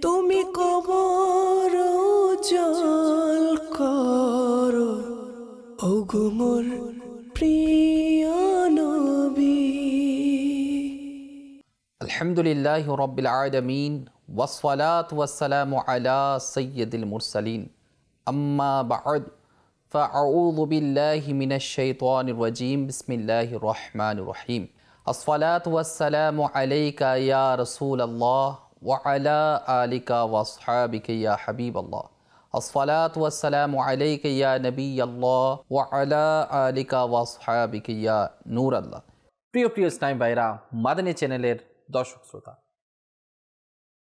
তুমি কবর জল করো ওগো মোর প্রিয় নবী। আলহামদুলিল্লাহি রাব্বিল আলামিন ওয়াসসালাতু ওয়াসসালামু আলা সাইয়্যিদিল মুরসালিন আম্মা বা'দ ফাআউযু বিল্লাহি মিনাশ শাইতানির রাজীম বিসমিল্লাহির রহমানির রহিম। আসসালাতু ওয়াসসালামু আলাইকা ইয়া রাসূলাল্লাহ ওয়া আলা আলিকা ওয়া আসহাবিকা ইয়া হাবিবাল্লাহ। আসসালাতু ওয়াসসালামু আলাইকা ইয়া নবিয়াল্লাহ ওয়া আলা আলিকা ওয়া আসহাবিকা ইয়া নূরাল্লাহ। প্রিয় ইসলামী ভাইরা, মাদানী চ্যানেলের দর্শক শ্রোতা,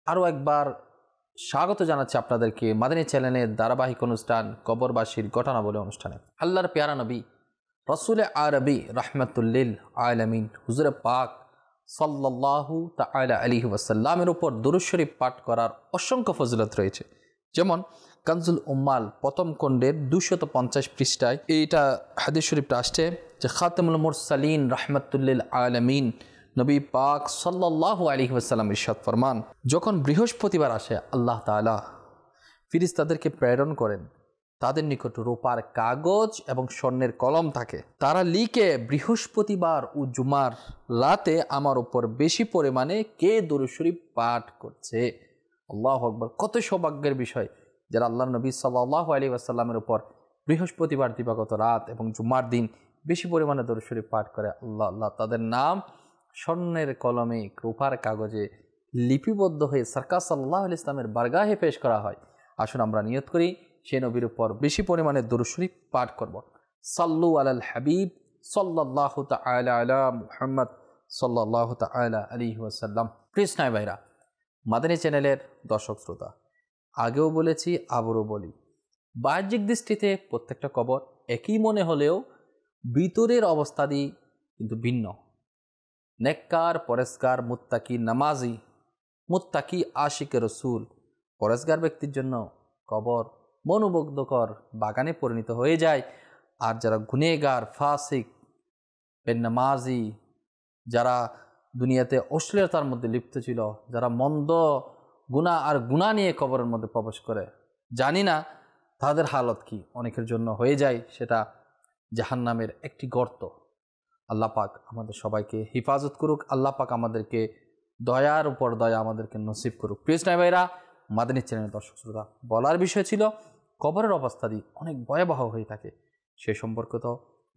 আরও একবার স্বাগত জানাচ্ছি আপনাদেরকে মাদানী চ্যানেলের ধারাবাহিক অনুষ্ঠান কবরবাসীর ঘটনাবলী অনুষ্ঠানে। আল্লাহর প্যারা নবী রসুল আরবি রাহমাতুল্লিল আলামিন হুজুরে পাক সাল্লাল্লাহু তাআলা আলাইহি ওয়াসাল্লামের উপর দুরূদ শরীফ পাঠ করার অসংখ্য ফজিলত রয়েছে। যেমন কানজুল উম্মাল প্রথম খণ্ডের 250 পৃষ্ঠায় এইটা হাদিস শরীফটা আসছে যে খাতামুল মুরসালিন রাহমাতুল্লিল আলামিন নবী পাক সাল্লাল্লাহু আলাইহি ওয়াসাল্লাম ইরশাদ ফরমান, যখন বৃহস্পতিবার আসে আল্লাহ তাআলা ফেরেশতাদেরকে প্রেরণ করেন, তাদের নিকট রূপার কাগজ এবং স্বর্ণের কলম থাকে। তারা লিখে বৃহস্পতিবার ও জুমার রাতে আমার উপর বেশি পরিমাণে কে দুরূদ শরীফ পাঠ করছে। আল্লাহু আকবার! কত সৌভাগ্যের বিষয় যারা আল্লাহর নবী সাল্লাল্লাহু আলাইহি ওয়াসাল্লামের উপর বৃহস্পতিবার দিবাগত রাত এবং জুমার দিন বেশি পরিমাণে দুরূদ শরীফ পাঠ করে, আল্লাহ তাদের নাম স্বর্ণের কলমে রূপার কাগজে লিপিবদ্ধ হয়ে সরকার সাল্লাল্লাহু আলাইহি ওয়াসাল্লামের বারগাহে পেশ করা হয়। আসুন আমরা নিয়ত করি সেই নবীর উপর বেশি পরিমাণে দুরূদ শরীফ পাঠ করব। সাল্লু আলাল হাবিব সাল্লাল্লাহু তাআলা আলা মুহাম্মদ সাল্লাল্লাহু তাআলা আলাইহি ওয়াসাল্লাম। প্রিয় ইসলামী ভাইরা, মাদানী চ্যানেলের দর্শক শ্রোতা, আগেও বলেছি আবারও বলি, বাহ্যিক দৃষ্টিতে প্রত্যেকটা কবর একই মনে হলেও ভিতরের অবস্থাদি কিন্তু ভিন্ন। নেককার, পরেশগার, মুত্তাকি, নামাজি, মুত্তাকি, আশিক রসুল, পরেশগার ব্যক্তির জন্য কবর মনোমুগ্ধকর বাগানে পরিণত হয়ে যায়। আর যারা গুনেগার, ফাসিক, বেনামাজি, যারা দুনিয়াতে অশ্লীলতার মধ্যে লিপ্ত ছিল, যারা মন্দ গুনাহ আর গুনাহ নিয়ে কবরের মধ্যে প্রবেশ করে, জানি না তাদের হালত কি, অনেকের জন্য হয়ে যায় সেটা জাহান্নামের একটি গর্ত। আল্লাহ পাক আমাদের সবাইকে হিফাজত করুক। আল্লাহ পাক আমাদেরকে দয়ার উপর দয়া আমাদেরকে নসিব করুক। প্রিয় ইসলামী ভাইরা, মাদানী চ্যানেলের দর্শক শ্রোতা, বলার বিষয় ছিল কবরের অবস্থাদি অনেক ভয়াবহ হয়ে থাকে। সে সম্পর্কিত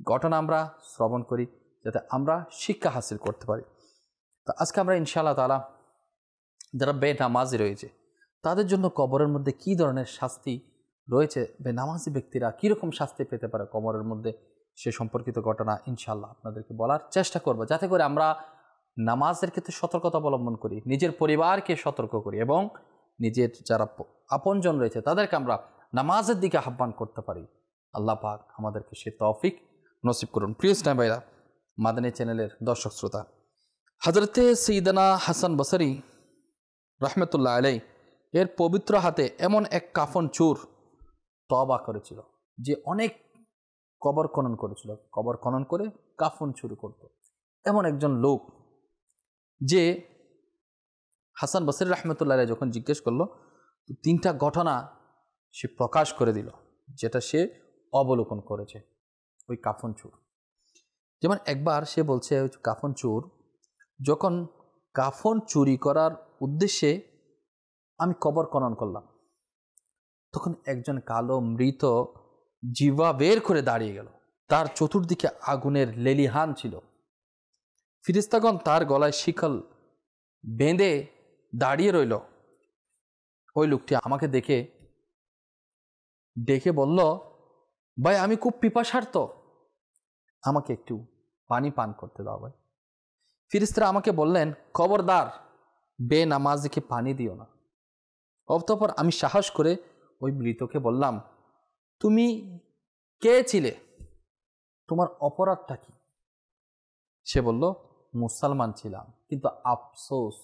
ঘটনা আমরা শ্রবণ করি যাতে আমরা শিক্ষা হাসিল করতে পারি। তো আজকে আমরা ইনশাআল্লাহ তাআলা যারা বেনামাজি রয়েছে তাদের জন্য কবরের মধ্যে কী ধরনের শাস্তি রয়েছে, বেনামাজি ব্যক্তিরা কীরকম শাস্তি পেতে পারে কবরের মধ্যে, সে সম্পর্কিত ঘটনা ইনশাআল্লাহ আপনাদেরকে বলার চেষ্টা করব, যাতে করে আমরা নামাজের ক্ষেত্রে সতর্কতা অবলম্বন করি, নিজের পরিবারকে সতর্ক করি এবং নিজের যারা আপনজন রয়েছে তাদেরকে আমরা নামাজের দিকে আহ্বান করতে পারি। আল্লাহ পাক আমাদেরকে সে তৌফিক নসিব করুন। প্রিয় ইসলামী ভাইরা, মাদানী চ্যানেলের দর্শক শ্রোতা, হযরতে সাইয়্যিদানা হাসান বসরি রাহমাতুল্লাহ আলাইহি এর পবিত্র হাতে এমন এক কাফন চোর তওবা করেছিল যে অনেক কবর খনন করেছিল, কবর খনন করে কাফন চুরি করত। এমন একজন লোক যে হাসান বসরি রাহমাতুল্লাহ আলাইহি যখন জিজ্ঞেস করলো, তো 3টা ঘটনা সে প্রকাশ করে দিল যেটা সে অবলোকন করেছে ওই কাফন চোর। যেমন একবার সে বলছে ওই কাফন চোর যখন কাফন চুরি করার উদ্দেশ্যে আমি কবর খনন করলাম, তখন একজন কালো মৃত জিহ্বা বের করে দাঁড়িয়ে গেল। তার চতুর্দিকে আগুনের লেলিহান ছিল। ফিরিস্তাগণ তার গলায় শিকল বেঁধে দাঁড়িয়ে রইল। ওই লোকটি আমাকে দেখে বলল, ভাই আমি খুব পিপাসার্ত, আমাকে একটু পানি পান করতে দাও ভাই। ফিরিস্তারা আমাকে বললেন, খবরদার বেনামাজিকে পানি দিও না। অতঃপর আমি সাহস করে ওই মৃতকে বললাম, তুমি কে ছিলে, তোমার অপরাধটা কি? সে বলল, মুসলমান ছিলাম, কিন্তু আফসোস,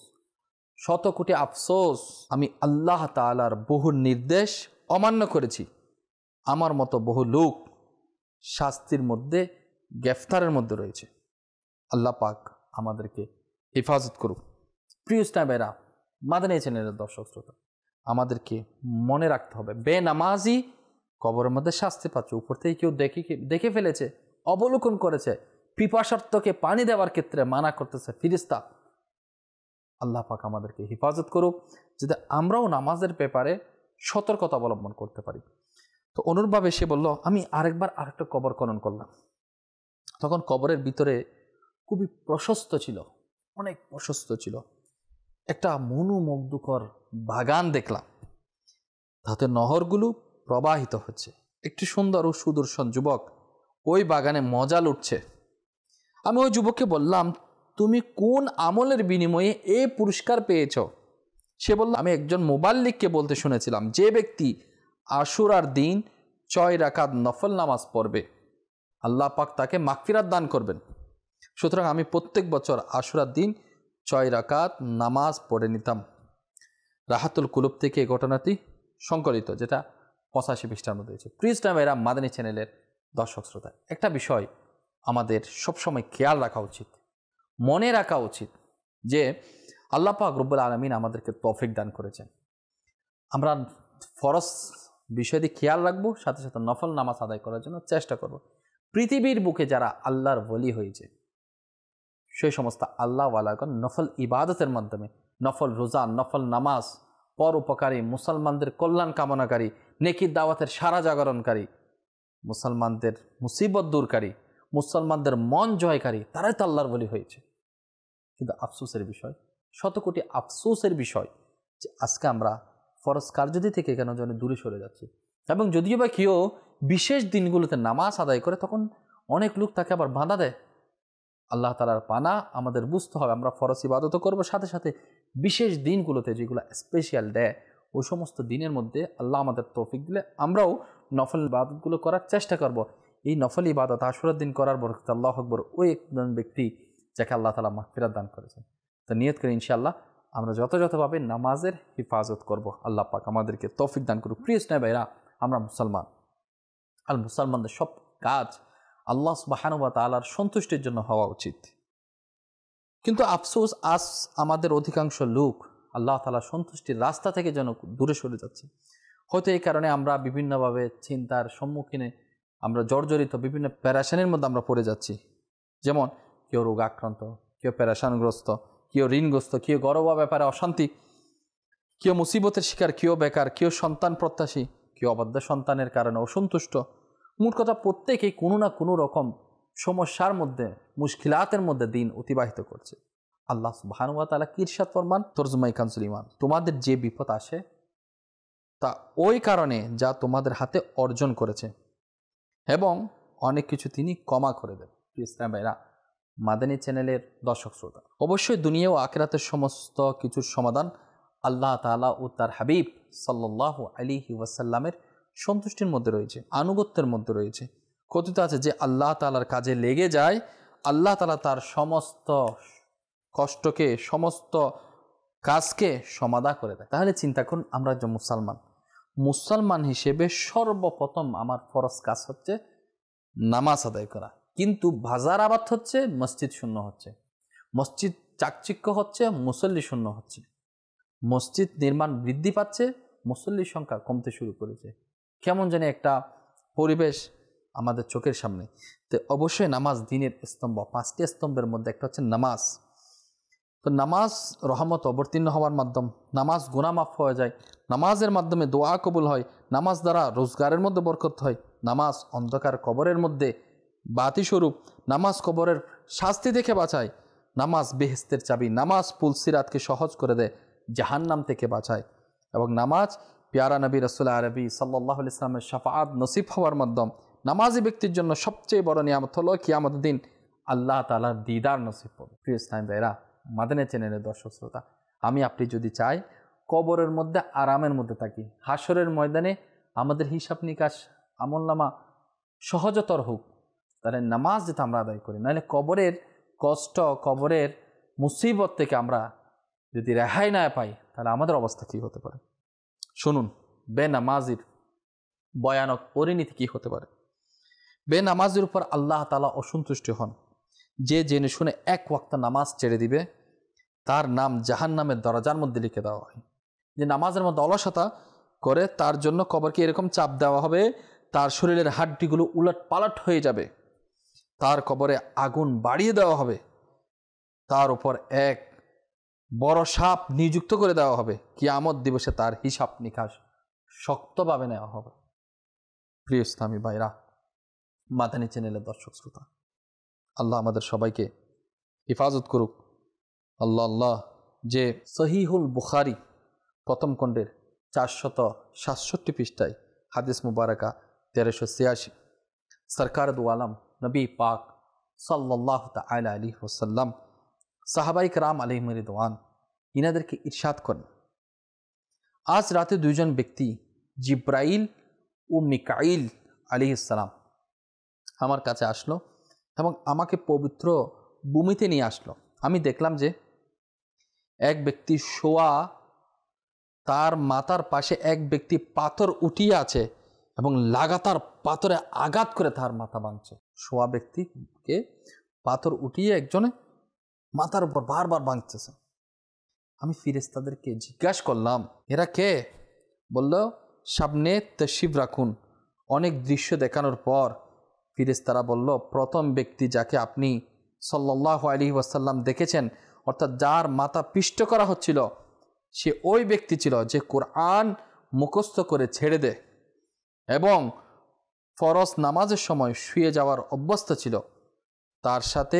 শত কোটি আফসোস, আমি আল্লাহ তাআলার বহু নির্দেশ অমান্য করেছি। আমার মতো বহু লোক শাস্তির মধ্যে, গ্রেফতারের মধ্যে রয়েছে। আল্লাহ পাক আমাদেরকে হেফাজত করুক। প্রিয় ইসলামী ভাইরা, মাদানী চ্যানেলের দর্শক শ্রোতা, আমাদেরকে মনে রাখতে হবে, বেনামাজি কবরের মধ্যে শাস্তি পাচ্ছে। উপর থেকে কেউ দেখে ফেলেছে, অবলোকন করেছে, পিপাসার্থকে পানি দেওয়ার ক্ষেত্রে মানা করতেছে ফিরিস্তা। আল্লাহ পাক আমাদেরকে হেফাজত করুক, যাতে আমরাও নামাজের ব্যাপারে সতর্কতা অবলম্বন করতে পারি। তো অনুরূপভাবে সে বলল, আমি আরেকটা কবর খনন করলাম। তখন কবরের ভিতরে খুবই প্রশস্ত ছিল, অনেক প্রশস্ত ছিল। একটা মনোমুগ্ধকর বাগান দেখলাম, তাতে নহরগুলো প্রবাহিত হচ্ছে। একটি সুন্দর ও সুদর্শন যুবক ওই বাগানে মজা লুটছে। আমি ওই যুবককে বললাম, তুমি কোন আমলের বিনিময়ে এই পুরস্কার পেয়েছ? সে বলল, আমি একজন মুবাল্লিগকে বলতে শুনেছিলাম, যে ব্যক্তি আশুরার দিন 6 রাকাত নফল নামাজ পড়বে আল্লাহ পাক তাকে মাগফিরাত দান করবেন। সুতরাং আমি প্রত্যেক বছর আশুরার দিন 6 রাকাত নামাজ পড়ে নিতাম। রাহাতুল কুলুব থেকে এই ঘটনাটি সংকলিত, যেটা 85 পৃষ্ঠার মধ্যে রয়েছে। প্রিয় ভাইরা, মাদানী চ্যানেলের দর্শক শ্রোতা, একটা বিষয় আমাদের সবসময় খেয়াল রাখা উচিত, মনে রাখা উচিত, যে আল্লাহ পাক রব্বুল আলামিন আমাদেরকে তৌফিক দান করেছেন। আমরা ফরজ বিষয়টি খেয়াল রাখবো, সাথে সাথে নফল নামাজ আদায় করার জন্য চেষ্টা করব। পৃথিবীর বুকে যারা আল্লাহর ওলি হয়েছে, সেই সমস্ত আল্লাহওয়ালাগণ নফল ইবাদতের মাধ্যমে, নফল রোজা, নফল নামাজ, পরোপকারী, মুসলমানদের কল্যাণ কামনাকারী, নেকির দাওয়াতের সারা জাগরণকারী, মুসলমানদের মুসিবত দূরকারী, মুসলমানদের মন জয়কারী, তারাই তো আল্লাহর ওলি হয়েছে। কিন্তু আফসোসের বিষয়, শতকোটি আফসোসের বিষয়, যে আজকে আমরা ফরজ কার্যদি থেকে কেন যেন দূরে সরে যাচ্ছি। এবং যদিও বা কেউ বিশেষ দিনগুলোতে নামাজ আদায় করে, তখন অনেক লোক তাকে আবার বাধা দেয়। আল্লাহ তাআলার পানা আমাদের বুঝতে হবে, আমরা ফরজ ইবাদত করব, সাথে সাথে বিশেষ দিনগুলোতে যেগুলো স্পেশাল ডে, ওই সমস্ত দিনের মধ্যে আল্লাহ আমাদের তৌফিক দিলে আমরাও নফল ইবাদতগুলো করার চেষ্টা করব। এই নফল ইবাদত আশুরার দিন করার বরকতে আল্লাহু আকবার ওই একজন ব্যক্তি যাকে আল্লাহ তাআলা মাগফিরাত দান করেছেন। তো নিয়ত করি ইনশাআল্লাহ আমরা যথাযথভাবে নামাজের হেফাজত করব। আল্লাহ পাক আমাদেরকে তৌফিক দান করুক। প্রিয় স্নেহ ভাইরা, আমরা মুসলমান, আর মুসলমানদের সব কাজ আল্লাহ সুবহানাহু ওয়া তাআলার সন্তুষ্টির জন্য হওয়া উচিত। কিন্তু আফসোস, আজ আমাদের অধিকাংশ লোক আল্লাহ তাআলার সন্তুষ্টির রাস্তা থেকে যেন দূরে সরে যাচ্ছে। হয়তো এই কারণে আমরা বিভিন্নভাবে চিন্তার সম্মুখীনে আমরা জর্জরিত, বিভিন্ন প্যারাশানির মধ্যে আমরা পড়ে যাচ্ছি। যেমন কেউ রোগ আক্রান্ত, কেউ প্যারাশানগ্রস্ত, কেউ ঋণগ্রস্ত, কেউ গর্ভ ব্যাপারে অশান্তি, কেউ মুসিবতের শিকার, কেউ বেকার, কেউ সন্তান প্রত্যাশী, কেউ অবাধ্য সন্তানের কারণে অসন্তুষ্ট। মোট কথা, প্রত্যেকেই কোনো না কোনো রকম সমস্যার মধ্যে, মুশকিলাতের মধ্যে দিন অতিবাহিত করছে। আল্লাহ সুবহানাহু ওয়া তাআলা কি ইরশাদ ফরমান, তরজমায়ে কানজুল ঈমান, তোমাদের যে বিপদ আসে তা ওই কারণে যা তোমাদের হাতে অর্জন করেছে, এবং অনেক কিছু তিনি ক্ষমা করে দেন। ইসলাম ভাইরা, মাদানী চ্যানেলের দর্শক শ্রোতা, অবশ্যই দুনিয়া ও আখিরাতের সমস্ত কিছুর সমাধান আল্লাহ তাআলা ও তার হাবিব সাল্লাল্লাহু আলাইহি ওয়াসাল্লামের সন্তুষ্টির মধ্যে রয়েছে, আনুগত্যের মধ্যে রয়েছে। কথিত আছে যে আল্লাহ তাআলার কাজে লেগে যায়, আল্লাহ তাআলা তার সমস্ত কষ্টকে, সমস্ত কাজকে সমাধা করে দেয়। তাহলে চিন্তা করুন, আমরা যে মুসলমান হিসেবে সর্বপ্রথম আমার ফরজ কাজ হচ্ছে নামাজ আদায় করা, কিন্তু বাজার আবাদ হচ্ছে, মসজিদ শূন্য হচ্ছে, মসজিদ চাকচিক্য হচ্ছে, মুসল্লি শূন্য হচ্ছে, মসজিদ নির্মাণ বৃদ্ধি পাচ্ছে, মুসল্লির সংখ্যা কমতে শুরু করেছে। কেমন জানি একটা পরিবেশ আমাদের চোখের সামনে। তো অবশ্যই নামাজ দিনের স্তম্ভ, 5টি স্তম্ভের মধ্যে একটা হচ্ছে নামাজ। তো নামাজ রহমত অবতীর্ণ হওয়ার মাধ্যম, নামাজ গুনাহ মাফ হয়ে যায়, নামাজের মাধ্যমে দোয়া কবুল হয়, নামাজ দ্বারা রোজগারের মধ্যে বরকত হয়, নামাজ অন্ধকার কবরের মধ্যে বাতি স্বরূপ, নামাজ কবরের শাস্তি থেকে বাঁচায়, নামাজ বেহেশতের চাবি, নামাজ পুলসিরাতকে সহজ করে দেয়, জাহান্নাম থেকে বাঁচায়, এবং নামাজ পেয়ারা নবী রাসূল আরবি সাল্লাল্লাহু আলাইহি ওয়াসাল্লামের শাফাআত নসিব হওয়ার মাধ্যম। নামাজি ব্যক্তির জন্য সবচেয়ে বড় নিয়ামত হলো কিয়ামতের দিন আল্লাহ তাআলার দিদার নসিব হবে। প্রিয় ইসলাম ভাইরা, মাদানী চ্যানেলের দর্শক শ্রোতা, আমি আপনি যদি চাই কবরের মধ্যে আরামের মধ্যে থাকি, হাসরের ময়দানে আমাদের হিসাব নিকাশ, আমলনামা সহজতর হোক, তাহলে নামাজ যেটা আমরা আদায় করি, নাহলে কবরের কষ্ট, কবরের মুসিবত থেকে আমরা যদি রেহাই না পাই, তাহলে আমাদের অবস্থা কী হতে পারে। শুনুন, বেনামাজির ভয়ানক পরিণতি কী হতে পারে। বেনামাজির উপর আল্লাহ তাআলা অসন্তুষ্ট হন। যে জেনে শুনে এক ওয়াক্ত নামাজ ছেড়ে দিবে, তার নাম জাহান্নামের দরজার মধ্যে লিখে দেওয়া হয়। যে নামাজের মধ্যে অলসতা করে, তার জন্য কবরকে এরকম চাপ দেওয়া হবে, তার শরীরের হাড্ডিগুলো উলট পালট হয়ে যাবে, তার কবরে আগুন বাড়িয়ে দেওয়া হবে, তার উপর এক বড় সাপ নিযুক্ত করে দেওয়া হবে, কিয়ামত দিবসে তার হিসাব নিকাশ শক্তভাবে নেওয়া হবে। প্রিয় ইসলামী ভাইরা, মাদানী চ্যানেলের দর্শক শ্রোতা, আল্লাহ আমাদের সবাইকে হেফাজত করুক। আল্লাহ আল্লাহ যে সহিহুল বুখারী প্রথম খণ্ডের 467 পৃষ্ঠায় হাদিস মুবারাকা 1386, সরকার দু আলম নবী পাক সাল্লাল্লাহু তাআলা আলাইহি ওয়াসাল্লাম সাহাবায়ে কেরাম আলাইহিম রিদওয়ান ইনাদেরকে ইরশাদ করেন, আজ রাতে দুইজন ব্যক্তি জিব্রাইল ও মিকাইল আলাইহিস সালাম আমার কাছে আসলো এবং আমাকে পবিত্র ভূমিতে নিয়ে আসলো। আমি দেখলাম যে এক ব্যক্তি শোয়া, তার মাথার পাশে এক ব্যক্তি পাথর উঠিয়ে আছে এবং লাগাতার পাথরে আঘাত করে তার মাথা ভাঙছে। শোয়া ব্যক্তিকে পাথর উঠিয়ে একজনে মাথার উপর বারবার ভাঙতেছে। আমি ফেরেশতাদেরকে জিজ্ঞাসা করলাম, এরা কে? বলল, সামনে তশরিফ রাখুন। অনেক দৃশ্য দেখানোর পর ফেরেশতারা বলল, প্রথম ব্যক্তি যাকে আপনি সাল্লাল্লাহু আলাইহি ওয়াসাল্লাম দেখেছেন, অর্থাৎ যার মাথা পিষ্ট করা হচ্ছিল, সে ওই ব্যক্তি ছিল যে কোরআন মুখস্থ করে ছেড়ে দেয় এবং ফরজ নামাজের সময় শুয়ে যাওয়ার অভ্যস্ত ছিল। তার সাথে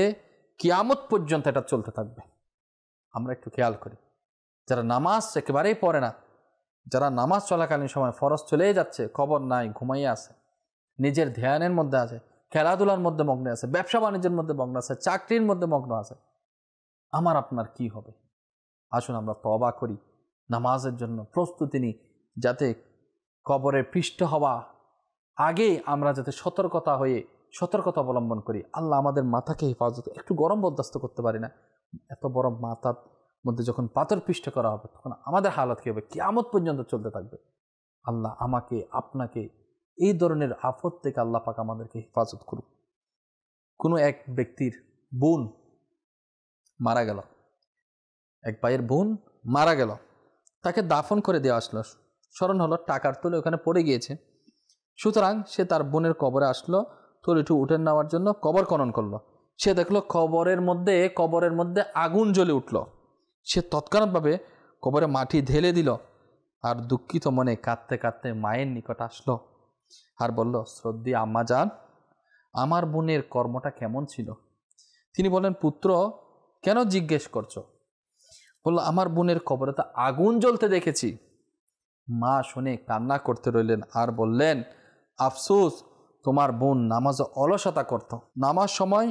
কিয়ামত পর্যন্ত এটা চলতে থাকবে। আমরা একটু খেয়াল করি, যারা নামাজ একেবারেই পড়ে না, যারা নামাজ চলাকালীন সময় ফরজ চলেই যাচ্ছে, খবর নাই, ঘুমাইয়ে আছে, নিজের ধ্যানের মধ্যে আছে, খেলাধুলার মধ্যে মগ্ন আছে, ব্যবসা বাণিজ্যের মধ্যে মগ্ন আছে, চাকরির মধ্যে মগ্ন আছে, আমার আপনার কি হবে? আসুন আমরা তওবা করি, নামাজের জন্য প্রস্তুতি নিই, যাতে কবরে পৃষ্ঠ হওয়া আগে আমরা যাতে সতর্কতা অবলম্বন করি। আল্লাহ আমাদের মাথাকে হেফাজত, একটু গরম বরদাস্ত করতে পারি না, এত বড় মাথার মধ্যে যখন পাথর পৃষ্ঠ করা হবে তখন আমাদের হালত কী হবে? কিয়ামত পর্যন্ত চলতে থাকবে। আল্লাহ আমাকে আপনাকে এই ধরনের আফত থেকে আল্লাহ পাক আমাদেরকে হেফাজত করুক। কোনো এক ব্যক্তির বোন মারা গেল, এক ভাইয়ের বোন মারা গেল, তাকে দাফন করে দেওয়া আসলো। স্মরণ হলো টাকার তলে ওখানে পড়ে গিয়েছে, সুতরাং সে তার বোনের কবরে আসলো, তলিটু উঠে নেওয়ার জন্য কবর খনন করলো। সে দেখলো কবরের মধ্যে আগুন জ্বলে উঠল। সে তৎক্ষণাৎভাবে কবরে মাটি ঢেলে দিল আর দুঃখিত মনে কাঁদতে কাঁদতে মায়ের নিকট আসলো আর বলল, শ্রদ্ধি আম্মা জান, আমার বোনের কর্মটা কেমন ছিল? তিনি বললেন, পুত্র কেন জিজ্ঞেস করছো? বলল, আমার বোনের কবরে তো আগুন জ্বলতে দেখেছি। মা শুনে কান্না করতে রইলেন আর বললেন, আফসোস, তোমার বোন নামাজ অলসতা করত, নামাজ সময়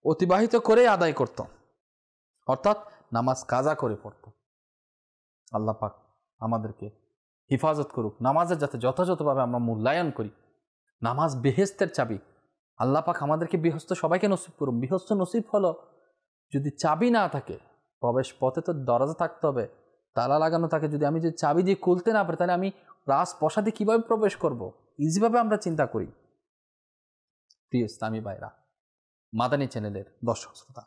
অতিবাহিত করে আদায় করত, অর্থাৎ নামাজ কাজা করে পড়ত। আল্লাহ পাক আমাদেরকে হেফাজত করুক, নামাজের যাতে যথাযথভাবে আমরা মূল্যায়ন করি। নামাজ বেহেশতের চাবি। আল্লাহ পাক আমাদেরকে বেহেশত সবাইকে নসিব করুন। বেহেশত নসিব হলো, যদি চাবি না থাকে, প্রবেশ পথে তো দরজা থাকতে হবে, তালা লাগানো থাকে, যদি আমি চাবি দিয়ে খুলতে না পারি, তাহলে আমি রাজপ্রাসাদে কীভাবে প্রবেশ করব? ইজিভাবে আমরা চিন্তা করি। প্রিয় ইসলামী ভাইরা, মাদানী চ্যানেলের দর্শক শ্রোতা,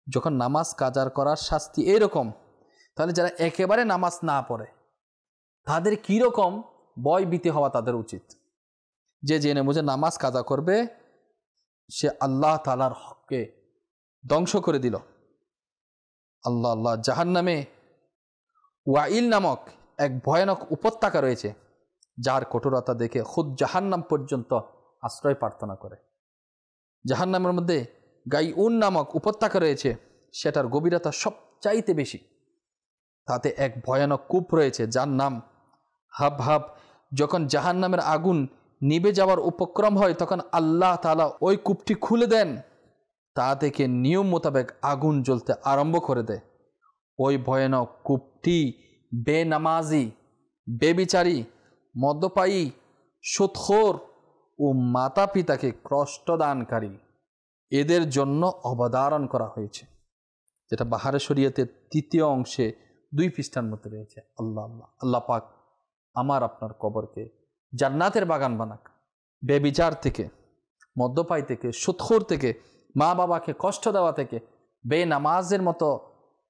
যখন নামাজ কাজার করার শাস্তি এরকম, তাহলে যারা একেবারে নামাজ না পড়ে তাদের কীরকম ভয় ভীতি হওয়া তাদের উচিত। যে জেনে বুঝে নামাজ কাজা করবে, সে আল্লাহ তাআলার হককে ধ্বংস করে দিল। আল্লাহ আল্লাহ, জাহান্নামে ওয়াইল নামক এক ভয়ানক উপত্যকা রয়েছে, যার কঠোরতা দেখে খুদ জাহান্নাম পর্যন্ত আশ্রয় প্রার্থনা করে। জাহান্নামের মধ্যে গাইউন নামক উপত্যকা রয়েছে, সেটার গভীরতা সবচাইতে বেশি। তাতে এক ভয়ানক কূপ রয়েছে যার নাম হাব হাব। যখন জাহান্নামের আগুন নিভে যাওয়ার উপক্রম হয়, তখন আল্লাহ তাআলা ওই কূপটি খুলে দেন, তা থেকে নিয়ম মোতাবেক আগুন জ্বলতে আরম্ভ করে দেয়। ওই ভয়ানক কূপটি বেনামাজি, বেবিচারী, মদ্যপায়ী, সুদখোর ও মাতা পিতাকে কষ্টদানকারী এদের জন্য অবধারণ করা হয়েছে, যেটা বাহারে শরীয়তের 3য় অংশে 2 পৃষ্ঠার মধ্যে রয়েছে। আল্লাহ আল্লাহ, আল্লাহ পাক আমার আপনার কবরকে জান্নাতের বাগান বানাক। বেবিচার থেকে, মদ্যপাই থেকে, সুদখোর থেকে, মা বাবাকে কষ্ট দেওয়া থেকে, বেনামাজের মতো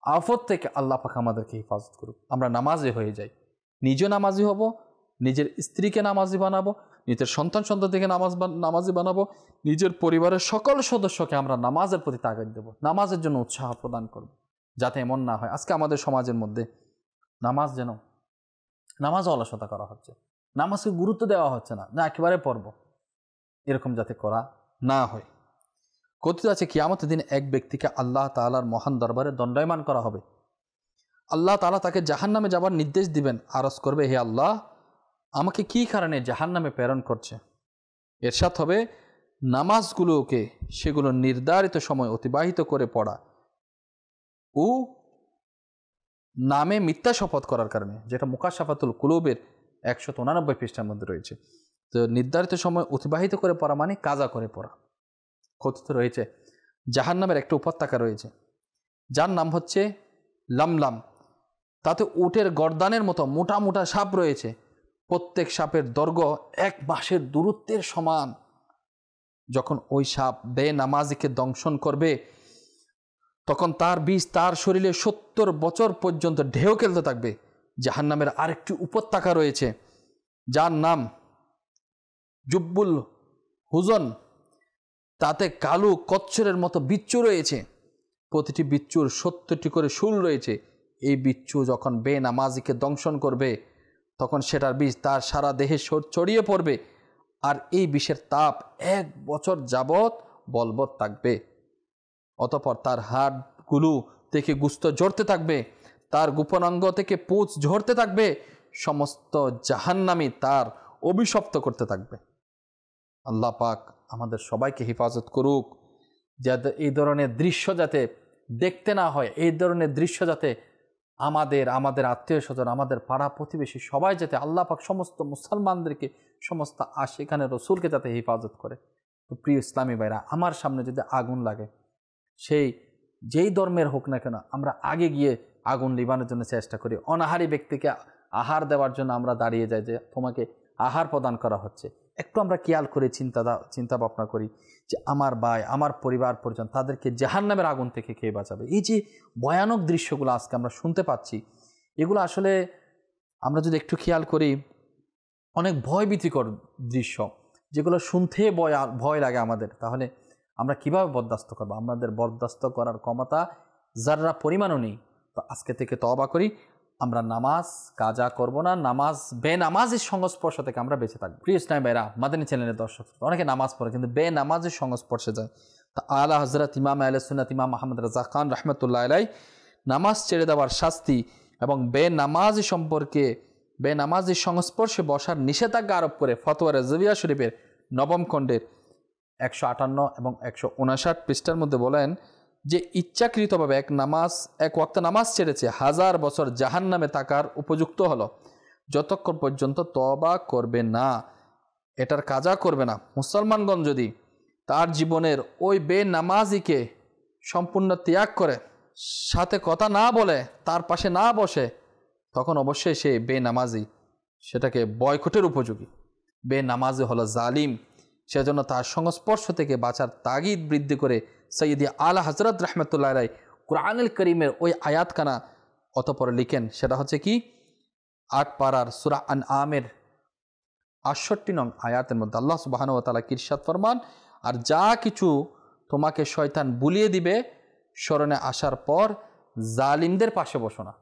আফত থেকে আল্লাহ পাক আমাদেরকে হেফাজত করুক। আমরা নামাজে হয়ে যাই। নিজে নামাজি হব, নিজের স্ত্রীকে নামাজি বানাবো, নিজের সন্তানকে নামাজি বানাবো, নিজের পরিবারের সকল সদস্যকে আমরা নামাজের প্রতি তাগিদ দেব, নামাজের জন্য উৎসাহ প্রদান করব, যাতে এমন না হয় আজকে আমাদের সমাজের মধ্যে নামাজ অলসতা করা হচ্ছে, নামাজকে গুরুত্ব দেওয়া হচ্ছে না, একেবারে পড়ব, এরকম যাতে করা না হয়। কথিত আছে কিয়ামতের দিন এক ব্যক্তিকে আল্লাহ তাআলার মহান দরবারে দণ্ডায়মান করা হবে। আল্লাহ তাআলা তাকে জাহান্নামে যাবার নির্দেশ দিবেন, আরজ করবে, হে আল্লাহ, আমাকে কি কারণে জাহান্নামে প্রেরণ করছে? এরশাদ হবে, নামাজগুলোকে সেগুলো নির্ধারিত সময় অতিবাহিত করে পড়া ও নামে মিথ্যা শপথ করার কারণে, যেটা মুকাশাফাতুল কুলুবের 189 পৃষ্ঠার মধ্যে রয়েছে। তো নির্ধারিত সময় অতিবাহিত করে পড়া মানে কাজা করে পড়া। কথিত রয়েছে জাহান্নামের একটা উপত্যকা রয়েছে যার নাম হচ্ছে লামলাম। তাতে উটের গর্দানের মতো মোটা মোটা সাপ রয়েছে, প্রত্যেক সাপের দৈর্ঘ্য 1 মাসের দূরত্বের সমান। যখন ওই সাপ বেনামাজিকে দংশন করবে তখন তার বিষ তার শরীরে 70 বছর পর্যন্ত ঢেউ খেলতে থাকবে। জাহান্নামের আরেকটি উপত্যকা রয়েছে যার নাম জুব্বুল হুজন। তাতে কালো কচ্ছরের মতো বিচ্ছু রয়েছে, প্রতিটি বিচ্ছুর 70টি করে শুল রয়েছে। এই বিচ্ছু যখন বেনামাজিকে দংশন করবে তখন সেটার বিষ তার সারা দেহে ছড়িয়ে পড়বে, আর এই বিষের তাপ 1 বছর যাবৎ বলবৎ থাকবে। অতঃপর তার হাড়গুলো থেকে গোশত ঝরতে থাকবে, তার গোপনাঙ্গ থেকে পুঁজ ঝরতে থাকবে, সমস্ত জাহান্নামী তার অভিশপ্ত করতে থাকবে। আল্লাহ পাক আমাদের সবাইকে হেফাজত করুক, যাতে এই ধরনের দৃশ্য যাতে দেখতে না হয়, এই ধরনের দৃশ্য যাতে আমাদের আত্মীয় স্বজন, আমাদের পাড়া প্রতিবেশী সবাই যাতে আল্লাহ পাক সমস্ত মুসলমানদেরকে, সমস্ত আশিকানে রসুলকে যাতে হেফাজত করে। তো প্রিয় ইসলামী ভাইরা, আমার সামনে যদি আগুন লাগে, সেই যেই ধর্মের হোক না কেন, আমরা আগে গিয়ে আগুন নিবানোর জন্য চেষ্টা করি। অনাহারী ব্যক্তিকে আহার দেওয়ার জন্য আমরা দাঁড়িয়ে যাই যে তোমাকে আহার প্রদান করা হচ্ছে। একটু আমরা খেয়াল করে চিন্তা ভাবনা করি যে আমার ভাই, আমার পরিবার পরিজন, তাদেরকে জাহান্নামের আগুন থেকে কে বাঁচাবে? এই যে ভয়ানক দৃশ্যগুলো আজকে আমরা শুনতে পাচ্ছি, এগুলো আসলে আমরা যদি একটু খেয়াল করি, অনেক ভয়ভীতিকর দৃশ্য, যেগুলো শুনতে ভয় লাগে আমাদের। তাহলে আমরা কিভাবে বরদাস্ত করবো? আমাদের বরদাস্ত করার ক্ষমতা যারা পরিমাণও নেই। তো আজকে থেকে তওবা করি, আমরা নামাজ কাজা করব না, বেনামাজের সংস্পর্শ থেকে আমরা বেঁচে থাকবো। প্রিয় ইসলামী ভাইরা, মাদানী চ্যানেলের দর্শক, অনেকে নামাজ পড়ে কিন্তু বেনামাজের সংস্পর্শে যায়। তা আলা হযরত ইমাম আহলে সুন্নাত ইমাম আহমদ রাজা খান রাহমাতুল্লাহ আলাইহি নামাজ ছেড়ে দেওয়ার শাস্তি এবং বেনামাজি সংস্পর্শে বসার নিষেধাজ্ঞা আরোপ করে ফতোয়া রাজভিয়া শরীফের 9ম খণ্ডের 158 এবং 159 পৃষ্ঠার মধ্যে বলেন যে ইচ্ছাকৃতভাবে এক ওয়াক্ত নামাজ ছেড়েছে 1000 বছর জাহান্নামে থাকার উপযুক্ত হলো, যতক্ষণ পর্যন্ত তওবা করবে না, এটার কাজা করবে না। মুসলমানগণ যদি তার জীবনের ওই বেনামাজিকে সম্পূর্ণ ত্যাগ করে, সাথে কথা না বলে, তার পাশে না বসে, তখন অবশ্যই সে বেনামাজি, সেটাকে বয়কটের উপযোগী। বেনামাজি হলো জালিম। সেজন্য তার সংস্পর্শ থেকে বাঁচার তাগিদ বৃদ্ধি করে সৈয়দি আলা হযরত রাহমাতুল্লাহ আলাইহি কুরআনুল কারীমের ওই আয়াতখানা অতঃপর লিখেন। সেটা হচ্ছে কি, 8 পারার সূরা আনআমের 68 নং আয়াতের মধ্যে আল্লাহ সুবহানাহু ওয়া তাআলা ইরশাদ ফরমান, আর যা কিছু তোমাকে শয়তান বুলিয়ে দিবে, স্মরণে আসার পর জালিমদের পাশে বসো না।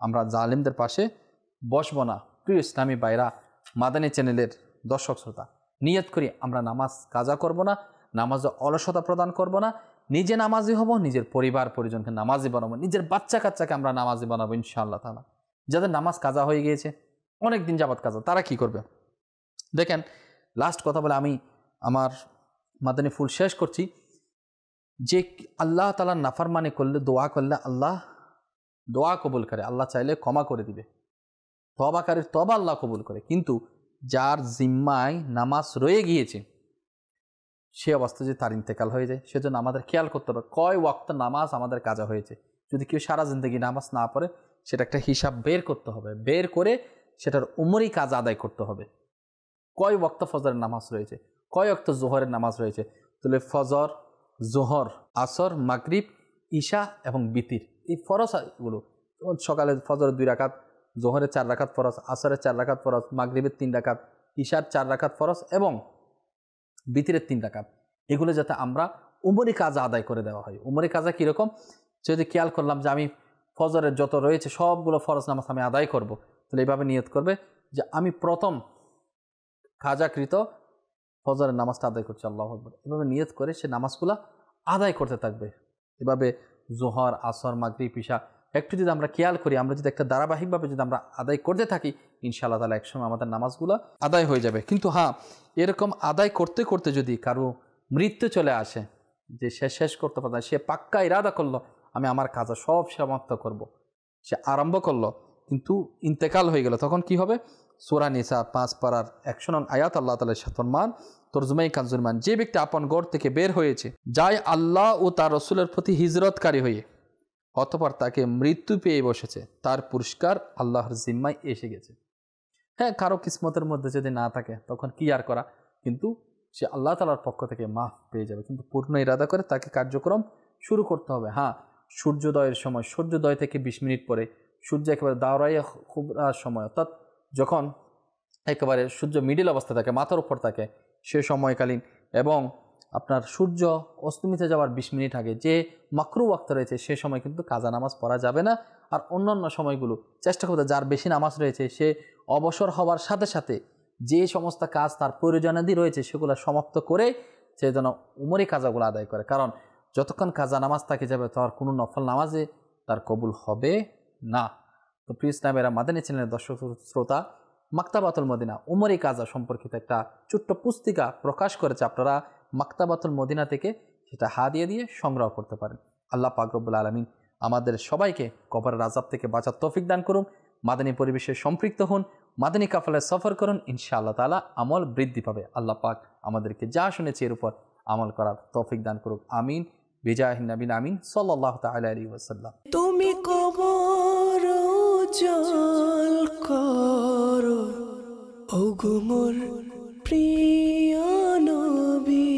আমরা জালিমদের পাশে বসবো না। প্রিয় ইসলামী ভাইরা, মাদানী চ্যানেলের দর্শক শ্রোতা, নিয়ত করি আমরা নামাজ কাজা করব না, নামাজে অলসতা প্রদান করব না, নিজে নামাজি হব, নিজের পরিবার পরিজনকে নামাজি বানাবো, নিজের বাচ্চা কাচ্চাকে আমরা নামাজি বানাবো ইনশাআল্লাহ তাআলা। যাদের নামাজ কাজা হয়ে গিয়েছে, অনেক দিন যাবত কাজা, তারা কি করবে? দেখেন, লাস্ট কথা বলে আমি আমার মাদানী ফুল শেষ করছি, যে আল্লাহ তাআলার নাফরমানি করলে, দোয়া করলে আল্লাহ দোয়া কবুল করে, আল্লাহ চাইলে ক্ষমা করে দিবে, তওবাকারীর তওবা আল্লাহ কবুল করে। কিন্তু যার জিম্মায় নামাজ রয়ে গিয়েছে, সে অবস্থা যে তার ইন্তেকাল হয়ে যায়, সেজন্য আমাদের খেয়াল করতে হবে কয় ওয়াক্ত নামাজ আমাদের কাজা হয়েছে। যদি কেউ সারা জিন্দগি নামাজ না পড়ে, সেটা একটা হিসাব বের করতে হবে, বের করে সেটার উমরি কাজ আদায় করতে হবে। কয় ওয়াক্ত ফজরের নামাজ রয়েছে, কয় ওয়াক্ত জোহরের নামাজ রয়েছে। তাহলে ফজর, জোহর, আসর, মাগরিব, ঈশা এবং বিতির, এই ফরজগুলো, সকালে ফজরের 2 রাকাত জোহরের 4 রাকাত ফরজ, আসরের 4 রাকাত ফরজ, মাগরিবের 3 রাকাত, ইশার 4 রাকাত ফরজ এবং বিতিরের 3 রাকাত, এগুলো যাতে আমরা উমরি কাজা আদায় করে দেওয়া হয়। উমরি কাজা কীরকম? যদি খেয়াল করলাম যে আমি ফজরের যত রয়েছে সবগুলো ফরজ নামাজ আমি আদায় করব, তাহলে এইভাবে নিয়ত করবে যে আমি প্রথম কাজাকৃত ফজরের নামাজটা আদায় করছি, আল্লাহু আকবার, এভাবে নিয়ত করে সে নামাজগুলো আদায় করতে থাকবে। এভাবে জোহর, আসর, মাগরিব, ইশা একটু যদি আমরা খেয়াল করি, আমরা যদি একটা ধারাবাহিকভাবে যদি আমরা আদায় করতে থাকি, ইনশাআল্লাহ তাআলা একসময় আমাদের নামাজগুলো আদায় হয়ে যাবে। কিন্তু হ্যাঁ, এরকম আদায় করতে করতে যদি কারো মৃত্যু চলে আসে, যে সে শেষ করতে পারে না, সে পাক্কা ইরাদা করলো আমি আমার কাজা সব সমাপ্ত করব, সে আরম্ভ করলো কিন্তু ইন্তেকাল হয়ে গেল, তখন কি হবে? সূরা নিসা 5 পারার 100 নং আয়াত আল্লাহ তাআলা ফরমান, তরজমায়ে কানজুল মান, যে ব্যক্তি আপন ঘর থেকে বের হয়েছে যায় আল্লাহ ও তার রাসূলের প্রতি হিজরতকারী হয়ে, অতঃপর তাকে মৃত্যু পেয়ে বসেছে, তার পুরস্কার আল্লাহর জিম্মায় এসে গেছে। হ্যাঁ, কারো কিসমতের মধ্যে যদি না থাকে তখন কি আর করা, কিন্তু সে আল্লাহ তাআলার পক্ষ থেকে মাফ পেয়ে যাবে, কিন্তু পূর্ণ ইরাদা করে তাকে কার্যক্রম শুরু করতে হবে। হ্যাঁ, সূর্যোদয়ের সময়, সূর্যোদয় থেকে 20 মিনিট পরে, সূর্য একেবারে দাওরাইয়া খুবরার সময়, অর্থাৎ যখন একেবারে সূর্য মিডিল অবস্থা থাকে, মাথার উপর থাকে, সে সময়কালীন এবং আপনার সূর্য অস্তমিতে যাওয়ার 20 মিনিট আগে যে মাকরু ওয়াক্ত রয়েছে, সে সময় কিন্তু কাজা নামাজ পড়া যাবে না। আর অন্যান্য সময়গুলো চেষ্টা করতে, যার বেশি নামাজ রয়েছে সে অবসর হওয়ার সাথে সাথে যে সমস্ত কাজ তার প্রয়োজনাদি রয়েছে সেগুলো সমাপ্ত করে সে যেন উমরি কাজাগুলো আদায় করে, কারণ যতক্ষণ কাজা নামাজ থাকে যাবে তার কোনো নফল নামাজে তার কবুল হবে না। তো প্রিয় ইসলামেরা, মাদানী চ্যানেলের দর্শক শ্রোতা, মাকতাবাতুল মদিনা উমরি কাজা সম্পর্কিত একটা ছোট্ট পুস্তিকা প্রকাশ করেছে, আপনারা মাকতাবাতুল মদিনা থেকে সেটা হাদিয়া দিয়ে সংগ্রহ করতে পারেন। আল্লাহ পাক রব্বুল আলামিন আমাদের সবাইকে কবরের আযাব থেকে বাঁচার তৌফিক দান করুন। মাদানী পরিবেশে সম্পৃক্ত হন, মাদানী কাফেলায় সফর করুন, ইনশাআল্লাহ তাআলা আমল বৃদ্ধি পাবে। আল্লাহ পাক আমাদেরকে যা শুনেছি এর উপর আমল করার তৌফিক দান করুক। আমিন বিজাহিন নবীন আমিন সাল্লাল্লাহু তাআলা আলাইহি ওয়াসাল্লাম। তুমি কবর উজাল করো ওগো মোর প্রিয় নবী।